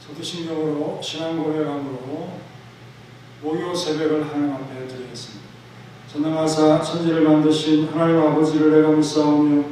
소두신경으로 신앙 고백함으로 목요 새벽을 하나님 앞에 드리겠습니다. 전능하사 천지를 만드신 하나님 아버지를 내가 믿사오며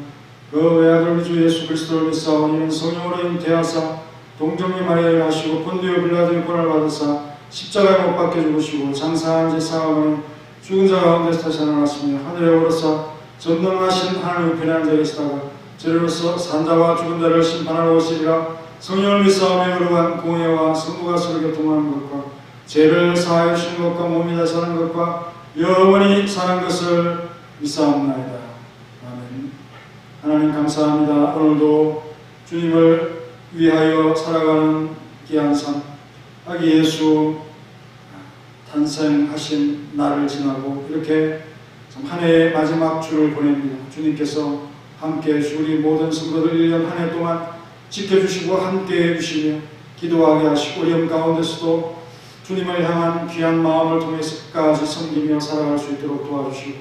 그 외아들 주 예수 그리스도를 믿사오니 성령으로 잉태하사 동정녀 마리아를 하시고 본디오 빌라도의 권을 받으사 십자가에 못 박혀 죽으시고 장사한 지 사흘 죽은 자 가운데서 다시 살아나시며 하늘에 오르사 전능하신 하나님 우편에 앉아 계시다가 저리로서 산자와 죽은 자를 심판하러 오시리라. 성령을 믿사오며 거룩한 공예와 성부가 서로 교통하는 것과 죄를 사하여 주시는 것과 몸이 다시 사는 것과 영원히 사는 것을 믿사옵나이다. 아멘. 하나님 감사합니다. 오늘도 주님을 위하여 살아가는 귀한 삶, 아기 예수 탄생하신 날을 지나고 이렇게 한 해의 마지막 주를 보냅니다. 주님께서 함께해 주시고 우리 모든 성도들 1년 한 해 동안 지켜주시고 함께해 주시며 기도하게 하시고 어려움 가운데서도 주님을 향한 귀한 마음을 통해서 끝까지 섬기며 살아갈 수 있도록 도와주시고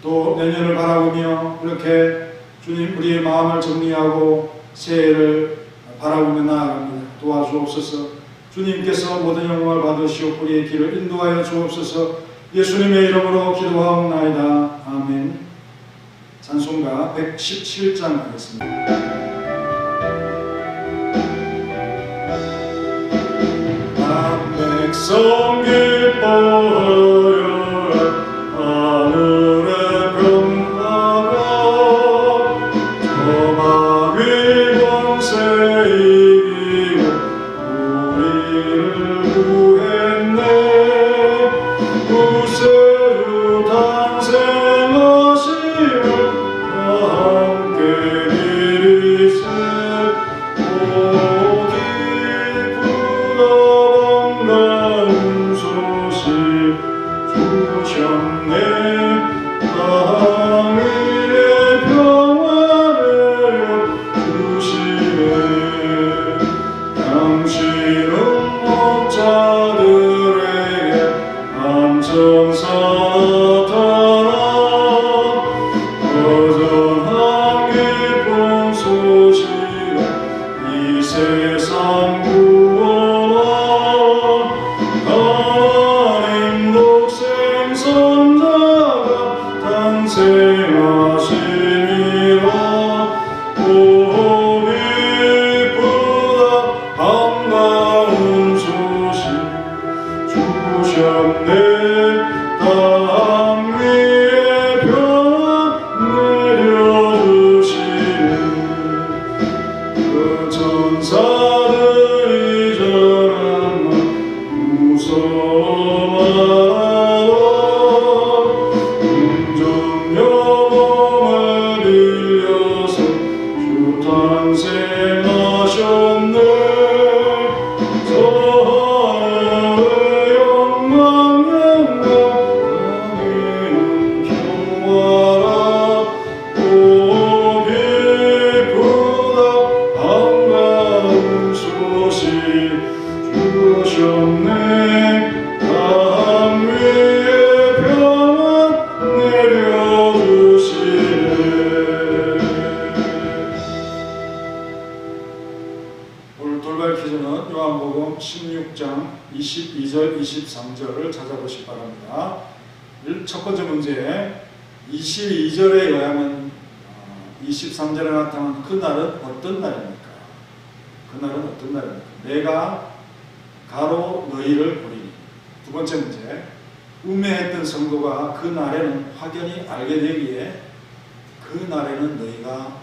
또 내년을 바라보며 이렇게 주님 우리의 마음을 정리하고 새해를 바라보며 나아갑니다. 도와주옵소서. 주님께서 모든 영광을 받으시오 우리의 길을 인도하여 주옵소서. 예수님의 이름으로 기도하옵나이다. 아멘. 찬송가 117장 하겠습니다. 백성 기뻐하여 하늘의 평화가 저 마귀 권세 이기고 우리를 구했네. 구세주 탄생하심을 함께 이리세. 요한복음 16장 22절 23절을 찾아보시기 바랍니다. 첫 번째 문제 22절에 의하면 23절에 나타난 그날은 어떤 날입니까? 그날은 어떤 날입니까? 내가 가로 너희를 보리니. 두 번째 문제 음해했던 성도가 그 날에는 확연히 알게 되기에 그 날에는 너희가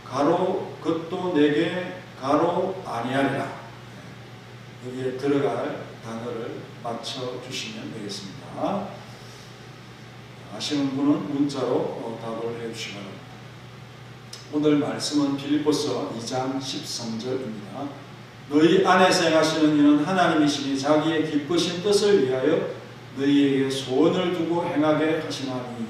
가로 그것도 내게 가로 아니하리라. 여기에 들어갈 단어를 맞춰주시면 되겠습니다. 아시는 분은 문자로 답을 해주시기 바랍니다. 오늘 말씀은 빌립보서 2장 13절입니다. 너희 안에서 행하시는 이는 하나님이시니 자기의 기쁘신 뜻을 위하여 너희에게 소원을 두고 행하게 하시나니.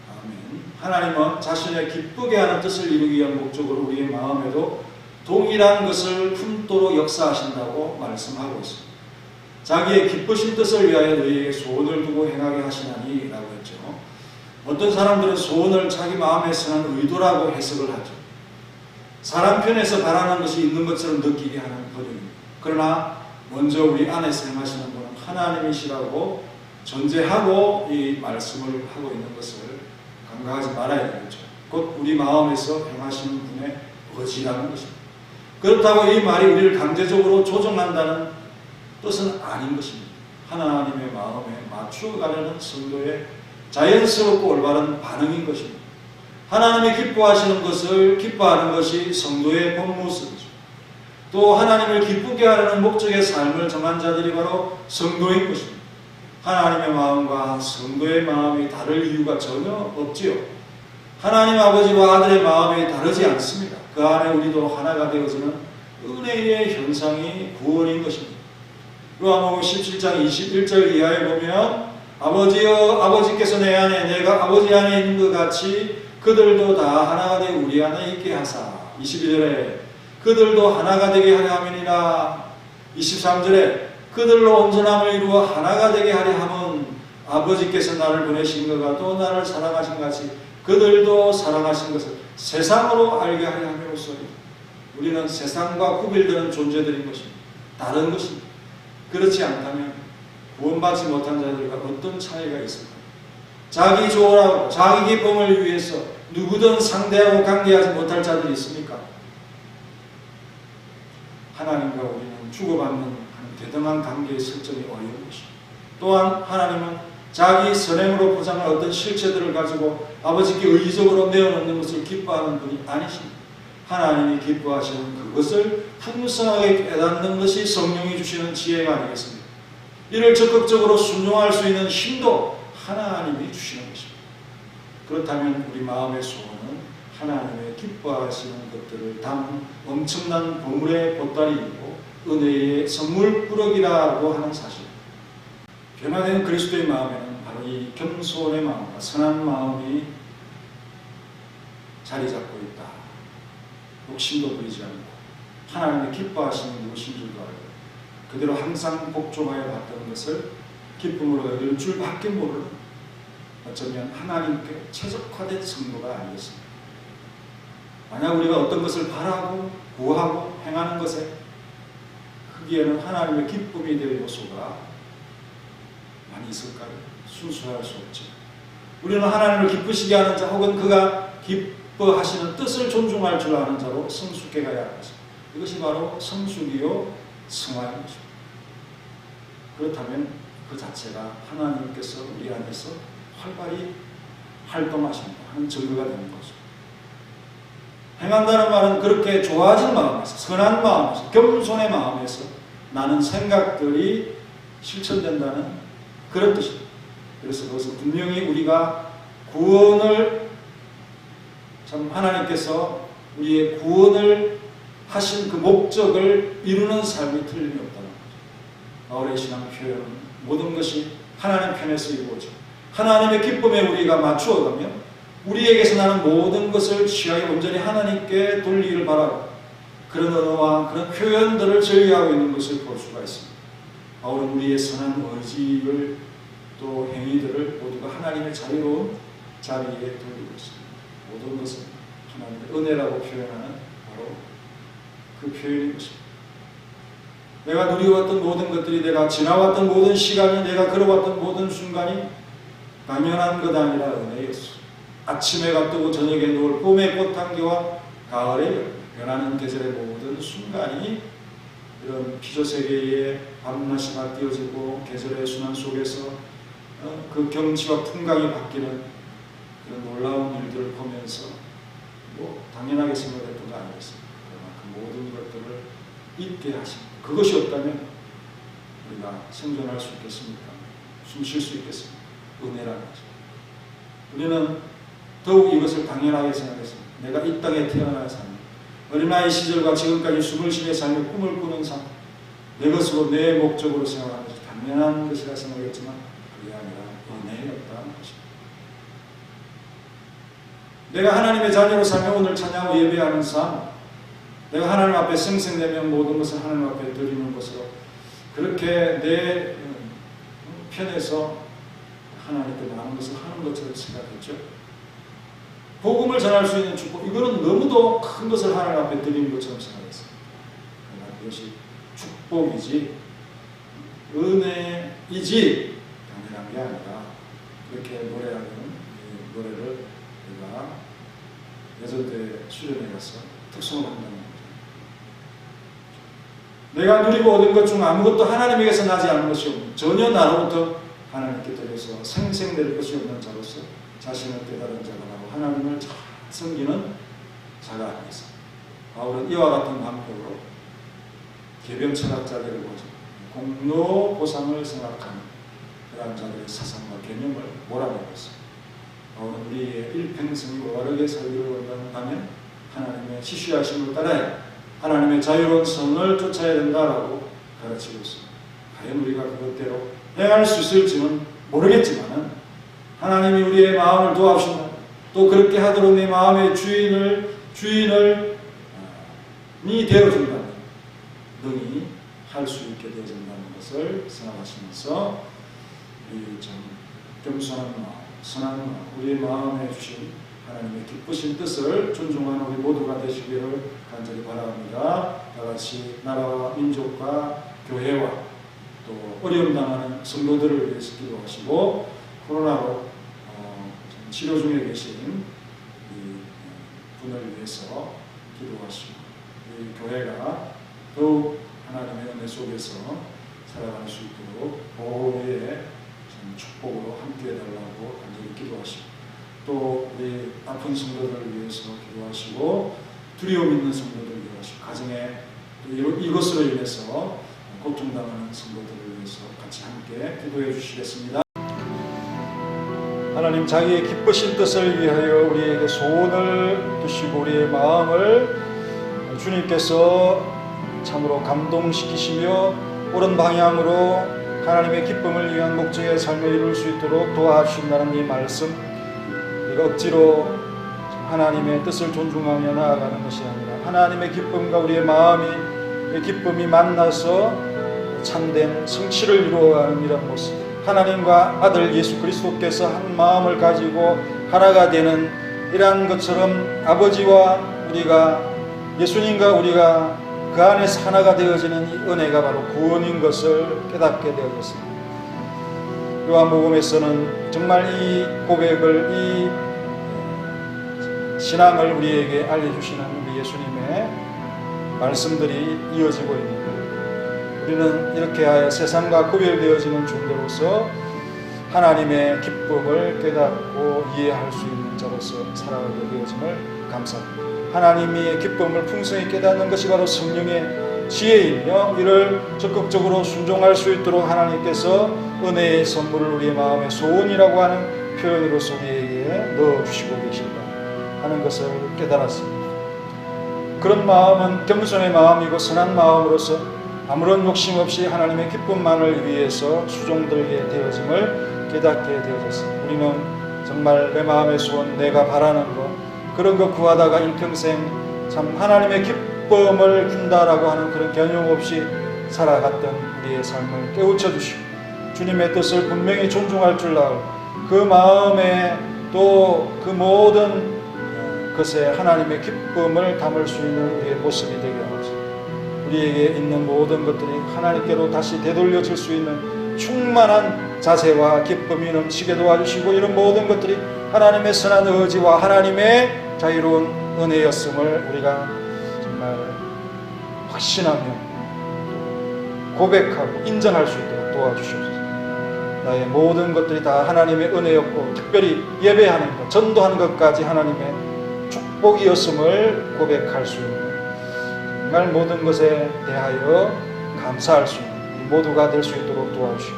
아멘. 하나님은 자신의 기쁘게 하는 뜻을 이루기 위한 목적으로 우리의 마음에도 동일한 것을 품도록 역사하신다고 말씀하고 있습니다. 자기의 기쁘신 뜻을 위하여 너희에게 소원을 두고 행하게 하시나니 라고 했죠. 어떤 사람들은 소원을 자기 마음에 선한 의도라고 해석을 하죠. 사람 편에서 바라는 것이 있는 것처럼 느끼게 하는 버릇입니다. 그러나 먼저 우리 안에서 행하시는 분은 하나님이시라고 전제하고 이 말씀을 하고 있는 것을 간과하지 말아야 되겠죠. 곧 우리 마음에서 행하시는 분의 거지라는 것입니다. 그렇다고 이 말이 우리를 강제적으로 조정한다는 뜻은 아닌 것입니다. 하나님의 마음에 맞추어가려는 성도의 자연스럽고 올바른 반응인 것입니다. 하나님이 기뻐하시는 것을 기뻐하는 것이 성도의 본 모습이죠. 또 하나님을 기쁘게 하려는 목적의 삶을 정한 자들이 바로 성도인 것입니다. 하나님의 마음과 성도의 마음이 다를 이유가 전혀 없지요. 하나님 아버지와 아들의 마음이 다르지 않습니다. 그 안에 우리도 하나가 되어지는 은혜의 현상이 구원인 것입니다. 요한복음 17장 21절 이하에 보면 아버지여 아버지께서 내 안에 내가 아버지 안에 있는 것 같이 그들도 다 하나가 되어 우리 안에 있게 하사. 22절에 그들도 하나가 되게 하려 함이니라. 23절에 그들로 온전함을 이루어 하나가 되게 하려 함은 아버지께서 나를 보내신 것과 또 나를 사랑하신 같이 그들도 사랑하신 것을 세상으로 알게 하려 함이로써 우리는 세상과 구별되는 존재들인 것입니다. 다른 것입니다. 그렇지 않다면 구원받지 못한 자들과 어떤 차이가 있을까? 자기 좋으라고 자기 기쁨을 위해서 누구든 상대하고 관계하지 못할 자들이 있습니까? 하나님과 우리는 주고받는 대등한 관계의 설정이 어려운 것입니다. 또한 하나님은 자기 선행으로 포장한 어떤 실체들을 가지고 아버지께 의지적으로 내어놓는 것을 기뻐하는 분이 아니십니다. 하나님이 기뻐하시는 그것을 풍성하게 깨닫는 것이 성령이 주시는 지혜가 아니겠습니까? 이를 적극적으로 순종할 수 있는 힘도 하나님이 주시는 것입니다. 그렇다면 우리 마음의 소원은 하나님의 기뻐하시는 것들을 담은 엄청난 보물의 보따리이고 은혜의 선물 꾸러기라고 하는 사실. 변화된 그리스도의 마음에는 바로 이 겸손의 마음과 선한 마음이 자리 잡고 있다. 욕심도 부리지 않고 하나님의 기뻐하시는 무엇인 줄도 알고 그대로 항상 복종하여 봤던 것을 기쁨으로 여길 줄밖에 모르는 어쩌면 하나님께 최적화된 성도가 아니겠습니까? 만약 우리가 어떤 것을 바라고 구하고 행하는 것에 거기에는 하나님의 기쁨이 될 요소가 많이 있을까요? 순수할 수 없죠. 우리는 하나님을 기쁘시게 하는 자 혹은 그가 기뻐하시는 뜻을 존중할 줄 아는 자로 성숙해 가야 합니다. 이것이 바로 성숙이요 성화인 것입니다. 그렇다면 그 자체가 하나님께서 우리 안에서 활발히 활동하신다 하는 증거가 되는 거죠. 행한다는 말은 그렇게 좋아진 마음에서 선한 마음에서 겸손의 마음에서 나는 생각들이 실천된다는 그런 뜻입니다. 그래서 그것은 분명히 우리가 구원을 참 하나님께서 우리의 구원을 하신 그 목적을 이루는 삶이 틀림이 없다는 거죠. 바울의 신앙 표현은 모든 것이 하나님 편에서 이루어져 하나님의 기쁨에 우리가 맞추어가면 우리에게서 나는 모든 것을 취하게 온전히 하나님께 돌리기를 바라고 그런 언어와 그런 표현들을 전리하고 있는 것을 볼 수가 있습니다. 바울은 우리의 선한 의지를 또 행위들을 모두가 하나님의 자유로운 자리에 돌리고 있습니다. 모든 것은 하나님의 은혜라고 표현하는 바로 그 표현인 것입니다. 내가 누려왔던 모든 것들이 내가 지나왔던 모든 시간이 내가 걸어왔던 모든 순간이 당연한 것 아니라 은혜였어. 아침에 갓뜨고 저녁에 누울 봄의 꽃향기와 가을의 변하는 계절의 모든 순간이 이런 피조세계의 밤낮이가 띄어지고 계절의 순환 속에서 그 경치와 풍광이 바뀌는 그런 놀라운 일들을 보면서 당연하게 생각했던 거 아니겠습니까? 그러나 그 모든 것들을 잊게 하십니다. 그것이 없다면 우리가 생존할 수 있겠습니까? 숨 쉴 수 있겠습니까? 은혜라는 거죠. 우리는 더욱 이것을 당연하게 생각했습니다. 내가 이 땅에 태어난 삶, 어린아이 시절과 지금까지 숨을 쉬며 삶의 꿈을 꾸는 삶, 내 것으로 내 목적으로 생각하는 것이 당연한 것이라 생각했지만 그게 아니라 은혜였다는 것입니다. 내가 하나님의 자녀로 살며 오늘 찬양하고 예배하는 삶, 내가 하나님 앞에 생생내며 모든 것을 하나님 앞에 드리는 것으로 그렇게 내 편에서 하나님께 많은 것을 하는 것처럼 생각했죠. 복음을 전할 수 있는 축복, 이거는 너무도 큰 것을 하나님 앞에 드리는 것처럼 생각했어요. 그러나 그것이 축복이지 은혜이지 당연한 게 아니라 그렇게 노래하는 이 노래를 우리가 예전대 수련회 가서 특성을 한다는 거죠. 내가 누리고 얻은 것 중 아무것도 하나님에게서 나지 않은 것이 없는, 전혀 나로부터 하나님께 들여서 생생될 것이 없는 자로서 자신을 깨달은 자가 바로 하나님을 잘 섬기는 자가 아니겠어. 바울은 이와 같은 방법으로 개변 철학자들을 보죠. 공로 보상을 생각하는 그러한 자들의 사상과 개념을 몰아내고 있습니다. 바울은 우리의 일평생이 올바르게 살기를 원한다면 하나님의 지시하심을 따라야 하나님의 자유로운 선을 쫓아야 된다라고 가르치고 있습니다. 과연 우리가 그것대로 행할 수 있을지는 모르겠지만 하나님이 우리의 마음을 도와주신다. 또 그렇게 하도록 내 마음의 주인을 되어준다면 능히 할 수 있게 되어진다는 것을 생각하시면서 우리 좀 겸손한 마음, 선한 마음, 우리의 마음에 주신 하나님의 기쁘신 뜻을 존중하는 우리 모두가 되시기를 간절히 바랍니다. 다같이 나라와 민족과 교회와 또 어려움 당하는 성도들을 위해서 기도하시고 코로나로 치료 중에 계신 분을 위해서 기도하시고 이 교회가 더욱 하나님의 은혜 속에서 살아갈 수 있도록 보호의 축복으로 함께 해달라고 간절히 기도하시고 또 우리 아픈 성도들을 위해서 기도하시고 두려움 있는 성도들을 위하시고 가정에 이것으로 인해서 고통당하는 성도들을 위해서 같이 함께 기도해 주시겠습니다. 하나님 자기의 기쁘신 뜻을 위하여 우리에게 소원을 두시고 우리의 마음을 주님께서 참으로 감동시키시며 옳은 방향으로 하나님의 기쁨을 위한 목적의 삶을 이룰 수 있도록 도와주신다는 이 말씀, 우리가 억지로 하나님의 뜻을 존중하며 나아가는 것이 아니라 하나님의 기쁨과 우리의 마음이 기쁨이 만나서 참된 성취를 이루어가는 이런 모습, 하나님과 아들 예수 그리스도께서 한 마음을 가지고 하나가 되는 이러한 것처럼 아버지와 우리가 예수님과 우리가 그 안에서 하나가 되어지는 이 은혜가 바로 구원인 것을 깨닫게 되어졌습니다. 요한복음에서는 정말 이 고백을, 이 신앙을 우리에게 알려주시는 우리 예수님의 말씀들이 이어지고 있는데 우리는 이렇게 하여 세상과 구별되어지는 존재로서 하나님의 기쁨을 깨닫고 이해할 수 있는 자로서 살아가게 되어짐을 감사합니다. 하나님의 기쁨을 풍성히 깨닫는 것이 바로 성령의 지혜이며 이를 적극적으로 순종할 수 있도록 하나님께서 은혜의 선물을 우리의 마음의 소원이라고 하는 표현으로서 우리에게 넣어주시고 계신다 하는 것을 깨달았습니다. 그런 마음은 겸손의 마음이고 선한 마음으로서 아무런 욕심 없이 하나님의 기쁨만을 위해서 수종들게 되어짐을 깨닫게 되어졌습니다. 우리는 정말 내 마음의 소원, 내가 바라는 것, 그런 거 구하다가 일평생 참 하나님의 기쁨을 준다라고 하는 그런 개념 없이 살아갔던 우리의 삶을 깨우쳐 주시고 주님의 뜻을 분명히 존중할 줄 알고 그 마음에 또 그 모든 것에 하나님의 기쁨을 담을 수 있는 우리의 모습이 되게 하옵소서. 우리에게 있는 모든 것들이 하나님께로 다시 되돌려질 수 있는 충만한 자세와 기쁨이 넘치게 도와주시고 이런 모든 것들이 하나님의 선한 의지와 하나님의 자유로운 은혜였음을 우리가 정말 확신하며 고백하고 인정할 수 있도록 도와주시옵소서. 나의 모든 것들이 다 하나님의 은혜였고 특별히 예배하는 것, 전도하는 것까지 하나님의 축복이었음을 고백할 수 있는 정말 모든 것에 대하여 감사할 수 있는 모두가 될 수 있도록 도와주시고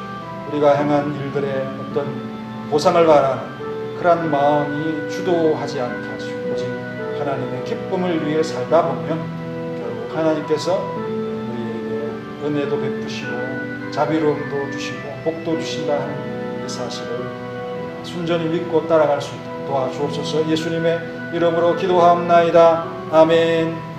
우리가 행한 일들의 어떤 보상을 바라는 그러한 마음이 주도하지 않게 하시고 오직 하나님의 기쁨을 위해 살다 보면 결국 하나님께서 우리에게 은혜도 베푸시고 자비로움도 주시고 복도 주신다 하는 이 사실을 순전히 믿고 따라갈 수 있도록 도와주옵소서. 예수님의 이름으로 기도하옵나이다. 아멘.